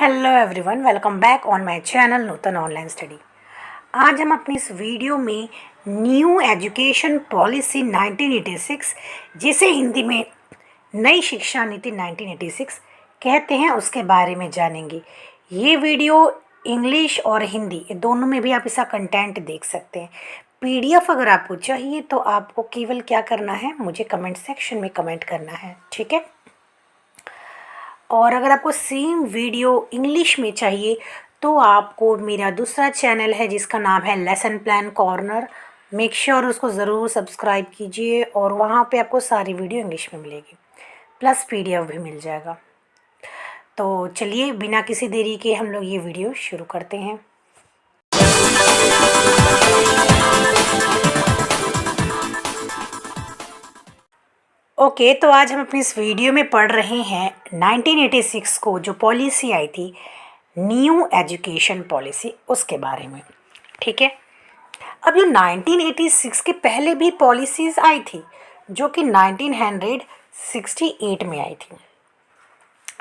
Hello everyone, welcome back on my channel Nutan online study. आज हम अपनी इस वीडियो में न्यू एजुकेशन पॉलिसी 1986, जिसे हिंदी में नई शिक्षा नीति 1986 कहते हैं, उसके बारे में जानेंगे। ये वीडियो इंग्लिश और हिंदी दोनों में भी आप इसका कंटेंट देख सकते हैं। पीडीएफ अगर आपको चाहिए तो आपको केवल क्या करना है, मुझे कमेंट सेक्शन में कमेंट करना है, ठीक है। और अगर आपको सेम वीडियो इंग्लिश में चाहिए तो आपको मेरा दूसरा चैनल है जिसका नाम है lesson plan corner, make sure उसको ज़रूर सब्सक्राइब कीजिए और वहाँ पे आपको सारी वीडियो इंग्लिश में मिलेगी, प्लस पीडीएफ भी मिल जाएगा। तो चलिए बिना किसी देरी के हम लोग ये वीडियो शुरू करते हैं। ओके, तो आज हम अपनी इस वीडियो में पढ़ रहे हैं 1986 को जो पॉलिसी आई थी, न्यू एजुकेशन पॉलिसी, उसके बारे में, ठीक है। अब जो 1986 के पहले भी पॉलिसीज़ आई थी जो कि 1968 में आई थी।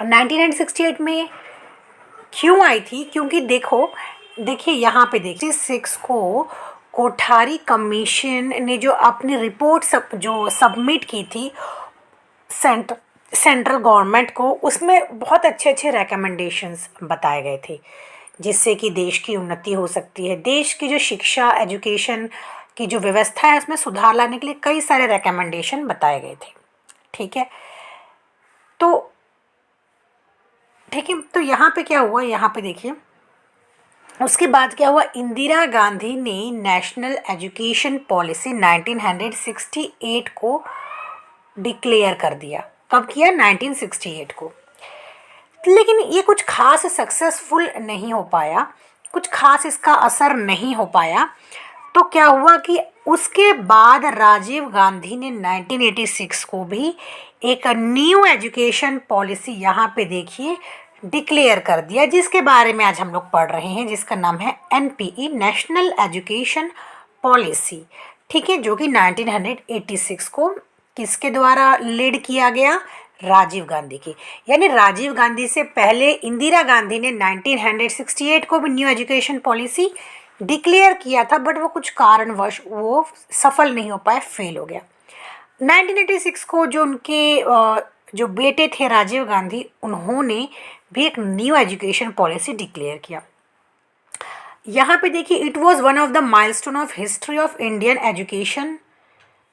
1968 में क्यों आई थी? क्योंकि देखिए यहाँ पे देखिए 6 को कोठारी कमीशन ने जो अपनी रिपोर्ट जो सबमिट की थी सेंट्रल गवर्नमेंट को, उसमें बहुत अच्छे अच्छे रिकमेंडेशंस बताए गए थे जिससे कि देश की उन्नति हो सकती है। देश की जो शिक्षा एजुकेशन की जो व्यवस्था है उसमें सुधार लाने के लिए कई सारे रिकमेंडेशन बताए गए थे, ठीक है। तो यहाँ पे क्या हुआ, यहाँ पे देखिए उसके बाद क्या हुआ, इंदिरा गांधी ने नेशनल एजुकेशन पॉलिसी 1968 को डिक्लेयर कर दिया। कब किया? 1968 को। लेकिन ये कुछ खास सक्सेसफुल नहीं हो पाया, कुछ खास इसका असर नहीं हो पाया। तो क्या हुआ कि उसके बाद राजीव गांधी ने 1986 को भी एक न्यू एजुकेशन पॉलिसी यहाँ पे देखिए डिक्लेयर कर दिया, जिसके बारे में आज हम लोग पढ़ रहे हैं, जिसका नाम है एनपीई, नेशनल एजुकेशन पॉलिसी, ठीक है, जो कि 1986 को किसके द्वारा लीड किया गया? राजीव गांधी की। यानी राजीव गांधी से पहले इंदिरा गांधी ने 1968 को भी न्यू एजुकेशन पॉलिसी डिक्लेयर किया था, बट वो कुछ कारणवश वो सफल नहीं हो पाया, फेल हो गया। 1986 को जो उनके जो बेटे थे राजीव गांधी, उन्होंने भी एक न्यू एजुकेशन पॉलिसी डिक्लेयर किया। यहाँ पे देखिए, it was one of the milestone of history of Indian education.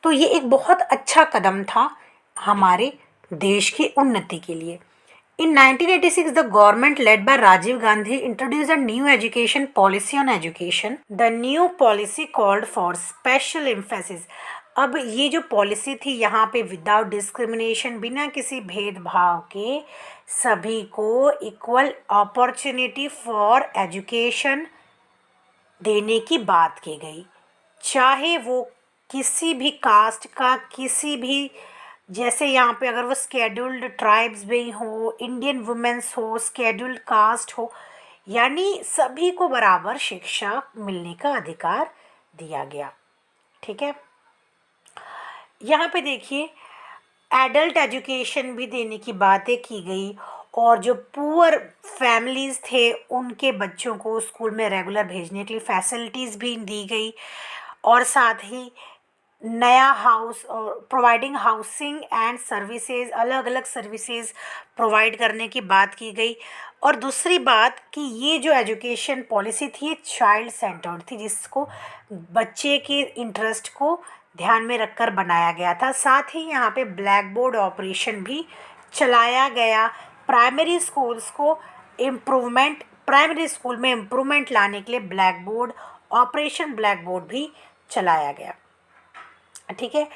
तो ये एक बहुत अच्छा कदम था हमारे देश की उन्नति के लिए। In 1986, the government led by Rajiv Gandhi introduced a new education policy on education. The new policy called for special emphasis. अब ये जो पॉलिसी थी यहाँ पे विदाउट डिस्क्रिमिनेशन, बिना किसी भेदभाव के सभी को इक्वल अपॉर्चुनिटी फॉर एजुकेशन देने की बात की गई, चाहे वो किसी भी कास्ट का, किसी भी, जैसे यहाँ पे अगर वो स्केड्यूल्ड ट्राइब्स भी हो, इंडियन वुमेन्स हो, स्केड्यूल्ड कास्ट हो, यानी सभी को बराबर शिक्षा मिलने का अधिकार दिया गया, ठीक है। यहाँ पे देखिए एडल्ट एजुकेशन भी देने की बातें की गई और जो पुअर फैमिलीज़ थे उनके बच्चों को स्कूल में रेगुलर भेजने के लिए फैसिलिटीज़ भी दी गई, और साथ ही नया हाउस और प्रोवाइडिंग हाउसिंग एंड सर्विसेज, अलग अलग सर्विसेज प्रोवाइड करने की बात की गई। और दूसरी बात कि ये जो एजुकेशन पॉलिसी थी ये चाइल्ड सेंटर्ड थी, जिसको बच्चे के इंटरेस्ट को ध्यान में रखकर बनाया गया था। साथ ही यहाँ पे ब्लैक बोर्ड ऑपरेशन भी चलाया गया। प्राइमरी स्कूल्स को इम्प्रूवमेंट, प्राइमरी स्कूल में इम्प्रूवमेंट लाने के लिए blackboard operation blackboard भी चलाया गया, ठीक है।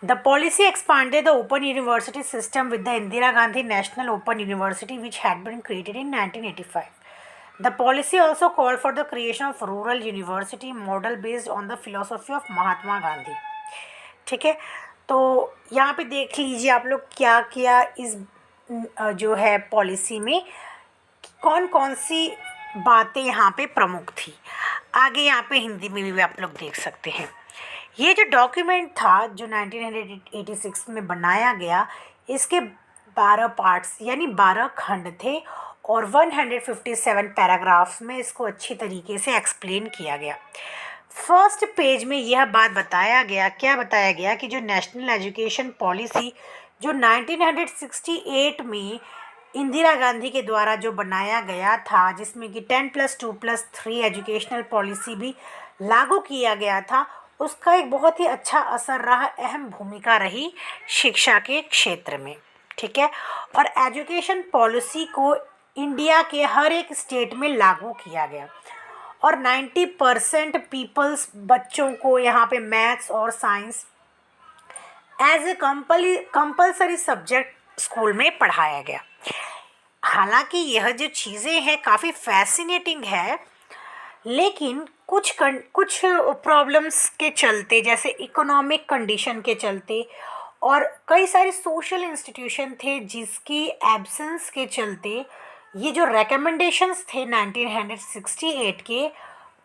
The policy expanded the open university system with the Indira Gandhi national open university which had been created in 1985. The policy also called for the creation of rural university model based on the philosophy of Mahatma Gandhi, ठीक है। तो यहाँ पे देख लीजिए आप लोग क्या क्या इस जो है पॉलिसी में कौन कौन सी बातें यहाँ पे प्रमुख थी। आगे यहाँ पे हिंदी में भी आप लोग देख सकते हैं। ये जो डॉक्यूमेंट था जो 1986 में बनाया गया, इसके 12 पार्ट्स यानी 12 खंड थे और 157 पैराग्राफ्स में इसको अच्छी तरीके से एक्सप्लेन किया गया। फर्स्ट पेज में यह बात बताया गया, क्या बताया गया कि जो नेशनल एजुकेशन पॉलिसी जो 1968 में इंदिरा गांधी के द्वारा जो बनाया गया था, जिसमें कि 10+2+3 एजुकेशनल पॉलिसी भी लागू किया गया था, उसका एक बहुत ही अच्छा असर रहा, अहम भूमिका रही शिक्षा के क्षेत्र में। ठीक है, और एजुकेशन पॉलिसी को इंडिया के हर एक स्टेट में लागू किया गया और 90% पीपल्स बच्चों को यहाँ पे मैथ्स और science as a compulsory subject school में पढ़ाया गया। हालांकि यह जो चीज़ें हैं काफ़ी फैसिनेटिंग है, लेकिन कुछ प्रॉब्लम्स के चलते, जैसे इकोनॉमिक कंडीशन के चलते और कई सारे सोशल इंस्टीट्यूशन थे जिसकी एब्सेंस के चलते ये जो रिकमेंडेशंस थे 1968 के,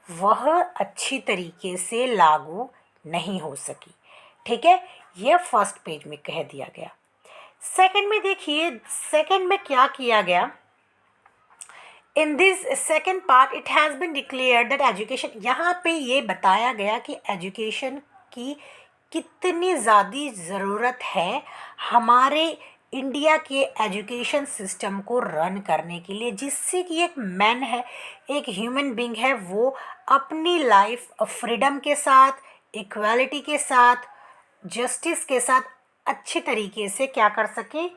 वह अच्छी तरीके से लागू नहीं हो सकी। ठीक है, यह फर्स्ट पेज में कह दिया गया। सेकंड में देखिए, सेकंड में क्या किया गया। In this second part it has been declared that education, यहाँ पे ये बताया गया कि एजुकेशन की कितनी ज़्यादा ज़रूरत है हमारे इंडिया के एजुकेशन सिस्टम को रन करने के लिए, जिससे कि एक मैन है, एक ह्यूमन बीइंग है, वो अपनी लाइफ फ्रीडम के साथ, इक्वालिटी के साथ, जस्टिस के साथ अच्छे तरीके से क्या कर सके,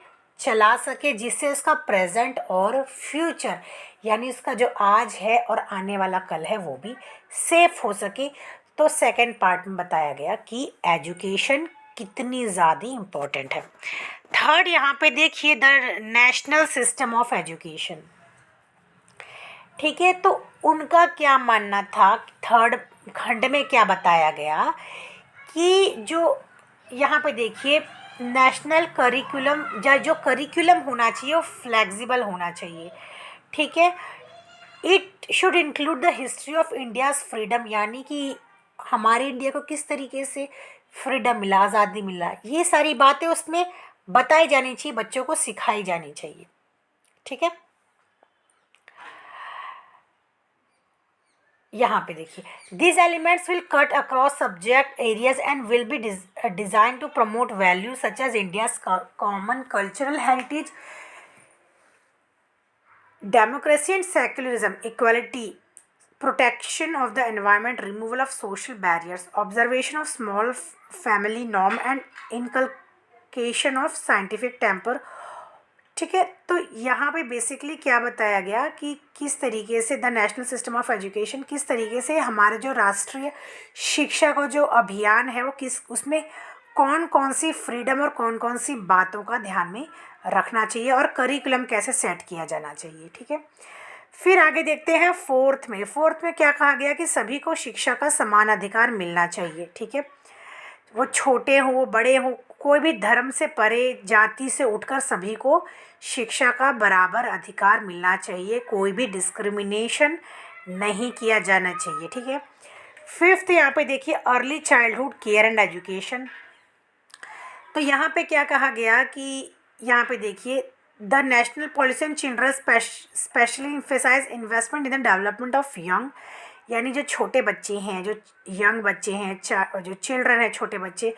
चला सके, जिससे उसका प्रेजेंट और फ्यूचर यानी उसका जो आज है और आने वाला कल है वो भी सेफ हो सके। तो सेकंड पार्ट में बताया गया कि एजुकेशन कितनी ज़्यादा इम्पोर्टेंट है। थर्ड यहाँ पे देखिए, the national system of education. ठीक है, तो उनका क्या मानना था, थर्ड खंड में क्या बताया गया कि जो यहाँ पे देखिए नेशनल करिकुलम या जो करिकुलम होना चाहिए वो फ्लेक्सिबल होना चाहिए। ठीक है, it should include the history of India's freedom, यानी कि हमारे इंडिया को किस तरीके से फ्रीडम मिला, आज़ादी मिला, ये सारी बातें उसमें बताई जानी चाहिए, बच्चों को सिखाई जानी चाहिए। ठीक है, यहाँ पे देखिए, these elements will cut across subject areas and will be designed to promote values such as India's common cultural heritage, democracy and secularism, equality, protection of the environment, removal of social barriers, observation of small family norm and inculcation of scientific temper। ठीक है, तो यहाँ पे basically क्या बताया गया कि किस तरीके से the national system of education, किस तरीके से हमारे जो राष्ट्रीय शिक्षा का जो अभियान है वो किस, उसमें कौन कौन सी फ्रीडम और कौन कौन सी बातों का ध्यान में रखना चाहिए और करिकुलम कैसे सेट किया जाना चाहिए। ठीक है, फिर आगे देखते हैं फोर्थ में क्या कहा गया कि सभी को शिक्षा का समान अधिकार मिलना चाहिए। ठीक है, वो छोटे हो वो बड़े हो, कोई भी धर्म से परे, जाति से उठकर सभी को शिक्षा का बराबर अधिकार मिलना चाहिए, कोई भी डिस्क्रिमिनेशन नहीं किया जाना चाहिए। ठीक है, फिफ्थ यहाँ पे देखिए, early childhood care and education. तो यहाँ पे क्या कहा गया कि यहाँ पे देखिए, the national policy on children specially emphasise investment in the development of young, यानी जो छोटे बच्चे हैं, जो यंग बच्चे हैं, जो चिल्ड्रन है, छोटे बच्चे,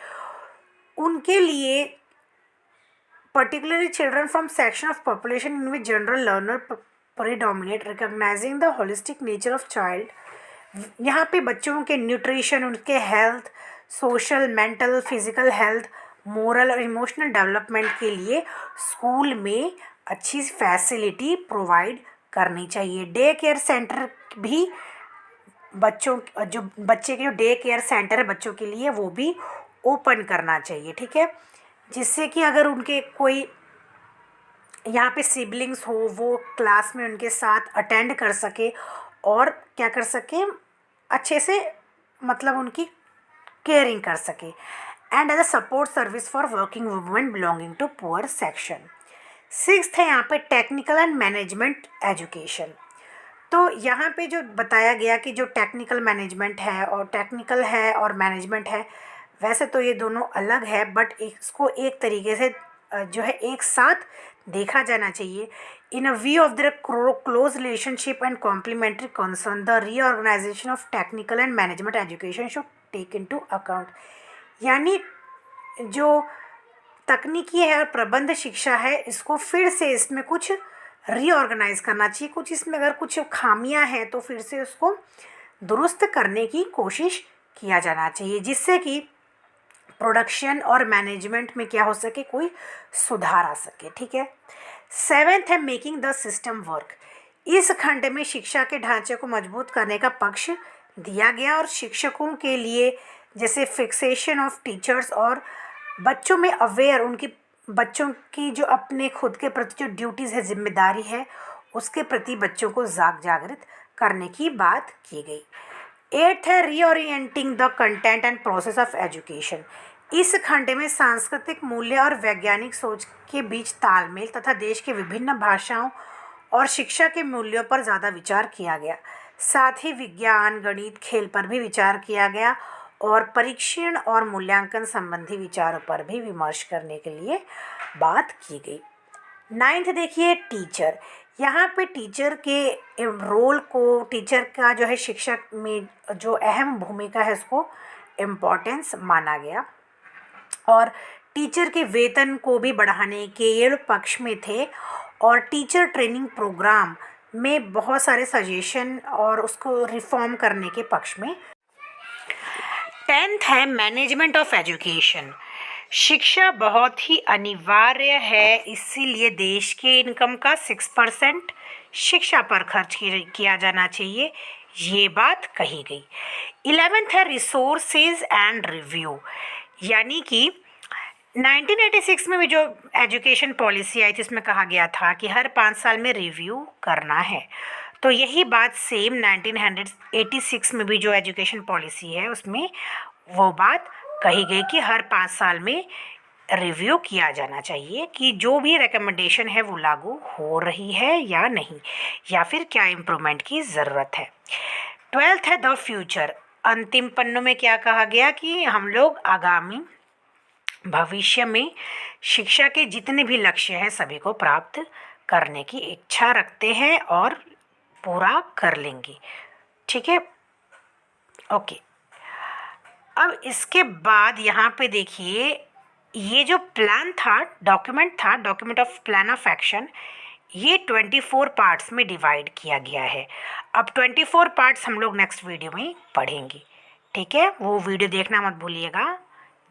उनके लिए particularly children from section of population in which general learner predominate, recognizing the holistic nature of child। यहाँ पे बच्चों के न्यूट्रिशन, उनके health, social, mental, physical health, moral और इमोशनल डेवलपमेंट के लिए स्कूल में अच्छी फैसिलिटी प्रोवाइड करनी चाहिए। डे केयर सेंटर भी बच्चों, जो बच्चे के जो डे केयर सेंटर है बच्चों के लिए, वो भी ओपन करना चाहिए। ठीक है, जिससे कि अगर उनके कोई यहाँ पे सिबलिंग्स हो, वो क्लास में उनके साथ अटेंड कर सके और क्या कर सके, अच्छे से मतलब उनकी केयरिंग कर सके। And as a support service for working women belonging to poor section. Sixth है यहाँ पे टेक्निकल एंड मैनेजमेंट एजुकेशन। तो यहाँ पे जो बताया गया कि जो टेक्निकल मैनेजमेंट है और टेक्निकल है और मैनेजमेंट है, वैसे तो ये दोनों अलग है, बट इसको एक तरीके से जो है एक साथ देखा जाना चाहिए। In a view of the close relationship and complementary concern the reorganisation of technical and management education should take into account. यानी जो तकनीकी है और प्रबंध शिक्षा है, इसको फिर से इसमें कुछ रीऑर्गेनाइज करना चाहिए। कुछ इसमें अगर कुछ खामियां हैं तो फिर से उसको दुरुस्त करने की कोशिश किया जाना चाहिए, जिससे कि प्रोडक्शन और मैनेजमेंट में क्या हो सके, कोई सुधार आ सके। ठीक है। सेवेंथ है मेकिंग द सिस्टम वर्क। इस खंड में शिक्षा के ढांचे को मजबूत करने का पक्ष दिया गया और शिक्षकों के लिए जैसे फिक्सेशन ऑफ टीचर्स और बच्चों में अवेयर, उनकी बच्चों की जो अपने खुद के प्रति जो ड्यूटीज़ है, जिम्मेदारी है, उसके प्रति बच्चों को जागृत करने की बात की गई। एट्थ है reorienting the content and process of education. इस खंड में सांस्कृतिक मूल्य और वैज्ञानिक सोच के बीच तालमेल तथा देश के विभिन्न भाषाओं और शिक्षा के मूल्यों पर ज़्यादा विचार किया गया। साथ ही विज्ञान, गणित, खेल पर भी विचार किया गया और परीक्षण और मूल्यांकन संबंधी विचारों पर भी विमर्श करने के लिए बात की गई। नाइन्थ देखिए टीचर। यहाँ पे टीचर के रोल को, टीचर का जो है शिक्षा में जो अहम भूमिका है, उसको इम्पोर्टेंस माना गया और टीचर के वेतन को भी बढ़ाने के ये पक्ष में थे और टीचर ट्रेनिंग प्रोग्राम में बहुत सारे सजेशन और उसको रिफॉर्म करने के पक्ष में। टेंथ है मैनेजमेंट ऑफ एजुकेशन। शिक्षा बहुत ही अनिवार्य है, इसीलिए देश के इनकम का 6% शिक्षा पर खर्च किया जाना चाहिए, ये बात कही गई। 11th है रिसोर्सेज एंड रिव्यू। यानी कि 1986 में भी जो एजुकेशन पॉलिसी आई थी, उसमें कहा गया था कि हर 5 साल में रिव्यू करना है। तो यही बात सेम 1986 में भी जो एजुकेशन पॉलिसी है, उसमें वो बात कही गई कि हर 5 साल में रिव्यू किया जाना चाहिए कि जो भी रिकमेंडेशन है वो लागू हो रही है या नहीं, या फिर क्या इम्प्रूवमेंट की ज़रूरत है। 12th है द फ्यूचर। अंतिम पन्नों में क्या कहा गया कि हम लोग आगामी भविष्य में शिक्षा के जितने भी लक्ष्य हैं सभी को प्राप्त करने की इच्छा रखते हैं और पूरा कर लेंगे। ठीक है, ओके। अब इसके बाद यहाँ पे देखिए, ये जो प्लान था, document of plan of action, ये 24 पार्ट्स में डिवाइड किया गया है। अब 24 पार्ट्स हम लोग नेक्स्ट वीडियो में पढ़ेंगे। ठीक है, वो वीडियो देखना मत भूलिएगा,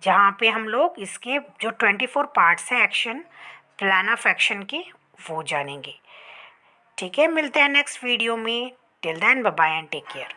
जहाँ पे हम लोग इसके जो 24 पार्ट्स हैं एक्शन, प्लान ऑफ एक्शन के, वो जानेंगे। ठीक है, मिलते हैं नेक्स्ट वीडियो में। Till then bye bye and take care.